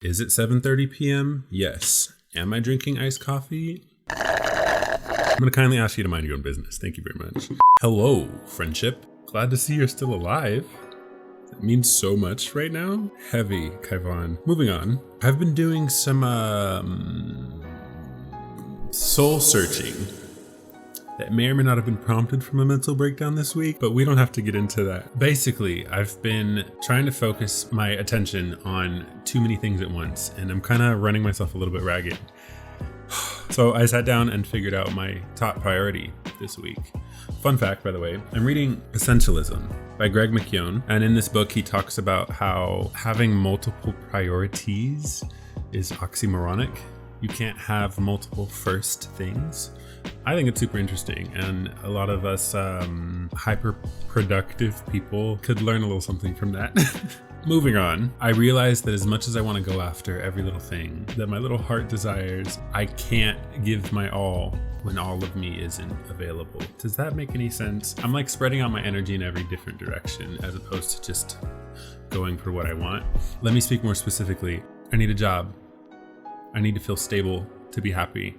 Is it 7:30 p.m.? Yes. Am I drinking iced coffee? I'm going to kindly ask you to mind your own business. Thank you very much. Hello, friendship. Glad to see you're still alive. It means so much right now. Heavy, Kyvon. Moving on. I've been doing some soul searching that may or may not have been prompted from a mental breakdown this week, but we don't have to get into that. Basically, I've been trying to focus my attention on too many things at once, and I'm kind of running myself a little bit ragged. So I sat down and figured out my top priority this week. Fun fact, by the way, I'm reading Essentialism by Greg McKeown, and in this book he talks about how having multiple priorities is oxymoronic. You can't have multiple first things. I think it's super interesting, and a lot of us hyper productive people could learn a little something from that. Moving on, I realized that as much as I want to go after every little thing that my little heart desires, I can't give my all when all of me isn't available. Does that make any sense? I'm like spreading out my energy in every different direction as opposed to just going for what I want. Let me speak more specifically. I need a job. I need to feel stable to be happy.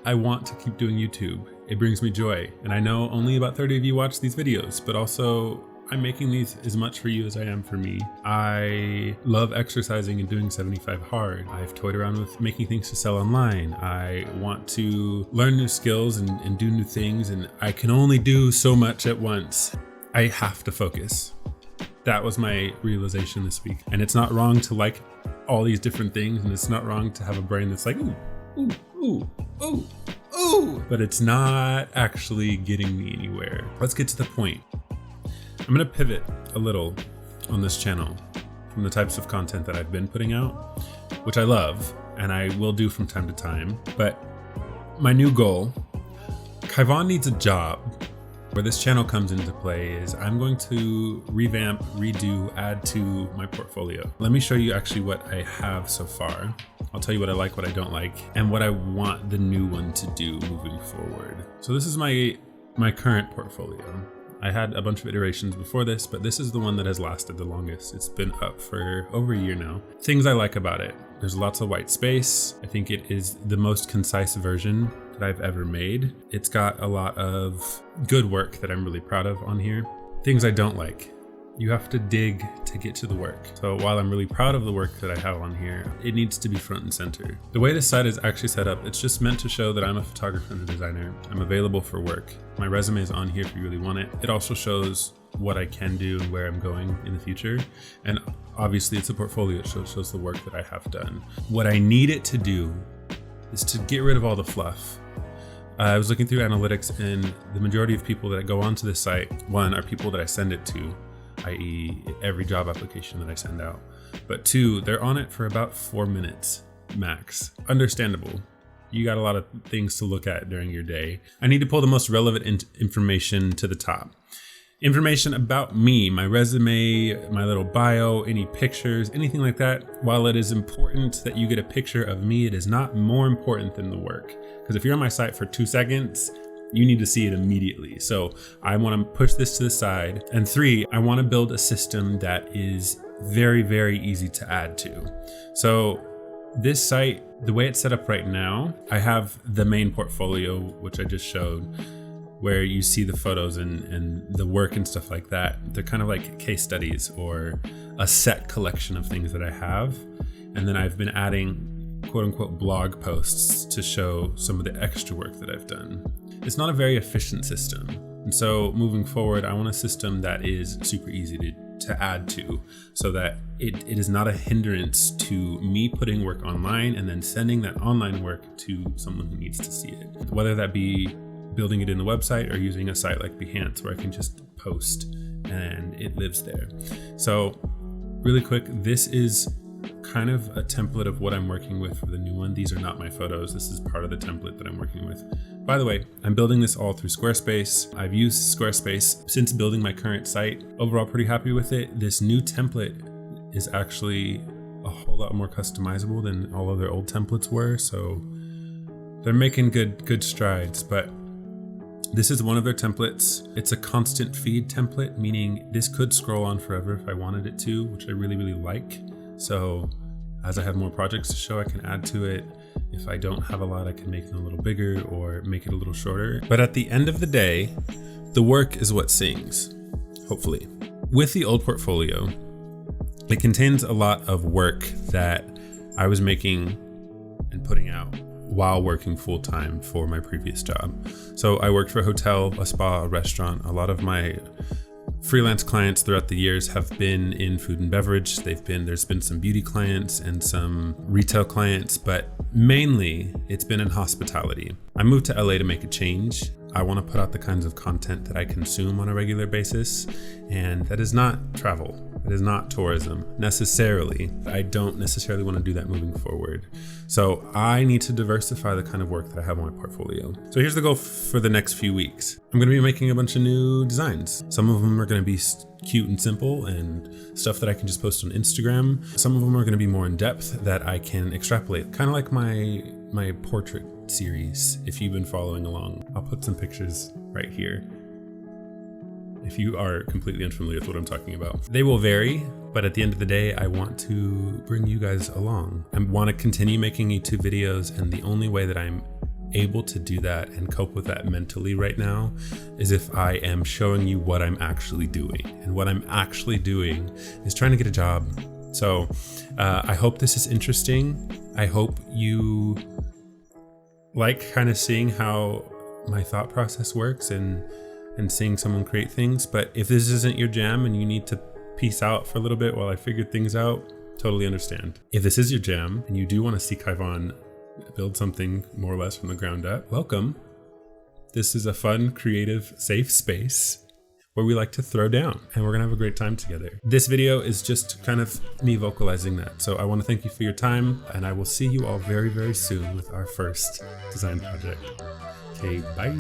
I want to keep doing YouTube. It brings me joy. And I know only about 30 of you watch these videos, but also I'm making these as much for you as I am for me. I love exercising and doing 75 hard. I've toyed around with making things to sell online. I want to learn new skills and do new things, and I can only do so much at once. I have to focus. That was my realization this week. And it's not wrong to like all these different things, and it's not wrong to have a brain that's like, ooh, ooh, ooh, ooh, ooh, but it's not actually getting me anywhere. Let's get to the point. I'm gonna pivot a little on this channel from the types of content that I've been putting out, which I love and I will do from time to time. But my new goal, Kyvon needs a job. Where this channel comes into play is I'm going to revamp, redo, add to my portfolio. Let me show you actually what I have so far. I'll tell you what I like, what I don't like, and what I want the new one to do moving forward. So this is my current portfolio. I had a bunch of iterations before this, but this is the one that has lasted the longest. It's been up for over a year now. Things I like about it. There's lots of white space. I think it is the most concise version that I've ever made. It's got a lot of good work that I'm really proud of on here. Things I don't like. You have to dig to get to the work. So while I'm really proud of the work that I have on here, it needs to be front and center. The way this site is actually set up, it's just meant to show that I'm a photographer and a designer. I'm available for work. My resume is on here if you really want it. It also shows what I can do and where I'm going in the future. And obviously it's a portfolio. It shows the work that I have done. What I need it to do is to get rid of all the fluff. I was looking through analytics, and the majority of people that go onto this site, one, are people that I send it to, i.e. every job application that I send out. But two, they're on it for about 4 minutes max. Understandable. You got a lot of things to look at during your day. I need to pull the most relevant information to the top. Information about me, my resume, my little bio, any pictures, anything like that. While it is important that you get a picture of me, it is not more important than the work. Because if you're on my site for 2 seconds, you need to see it immediately. So I want to push this to the side. And 3, I want to build a system that is very, very easy to add to. So this site, the way it's set up right now, I have the main portfolio, which I just showed, where you see the photos and the work and stuff like that. They're kind of like case studies or a set collection of things that I have. And then I've been adding quote unquote blog posts to show some of the extra work that I've done. It's not a very efficient system. And so moving forward, I want a system that is super easy to add to, so that it is not a hindrance to me putting work online and then sending that online work to someone who needs to see it. Whether that be building it in the website or using a site like Behance where I can just post and it lives there. So really quick, this is kind of a template of what I'm working with for the new one. These are not my photos. This is part of the template that I'm working with. By the way, I'm building this all through Squarespace. I've used Squarespace since building my current site. Overall, pretty happy with it. This new template is actually a whole lot more customizable than all of their old templates were. So they're making good strides, but this is one of their templates. It's a constant feed template, meaning this could scroll on forever if I wanted it to, which I really, really like. So As I have more projects to show, I can add to it. If I don't have a lot, I can make it a little bigger or make it a little shorter. But at the end of the day, the work is what sings, hopefully. With the old portfolio, it contains a lot of work that I was making and putting out while working full-time for my previous job. So I worked for a hotel, a spa, a restaurant. A lot of my freelance clients throughout the years have been in food and beverage. There's been some beauty clients and some retail clients, but mainly it's been in hospitality. I moved to LA to make a change. I want to put out the kinds of content that I consume on a regular basis, and that is not travel. It is not tourism necessarily. I don't necessarily want to do that moving forward. So I need to diversify the kind of work that I have on my portfolio. So here's the goal for the next few weeks. I'm going to be making a bunch of new designs. Some of them are going to be cute and simple and stuff that I can just post on Instagram. Some of them are going to be more in depth that I can extrapolate, kind of like my portrait series. If you've been following along, I'll put some pictures right here if you are completely unfamiliar with what I'm talking about. They will vary, but at the end of the day, I want to bring you guys along. I want to continue making YouTube videos, and the only way that I'm able to do that and cope with that mentally right now is if I am showing you what I'm actually doing. And what I'm actually doing is trying to get a job. So I hope this is interesting. I hope you like kind of seeing how my thought process works and seeing someone create things. But if this isn't your jam and you need to peace out for a little bit while I figure things out, totally understand. If this is your jam and you do want to see Kyvon build something more or less from the ground up, welcome. This is a fun, creative, safe space where we like to throw down, and we're gonna have a great time together. This video is just kind of me vocalizing that. So I want to thank you for your time, and I will see you all very, very soon with our first design project. Okay, bye.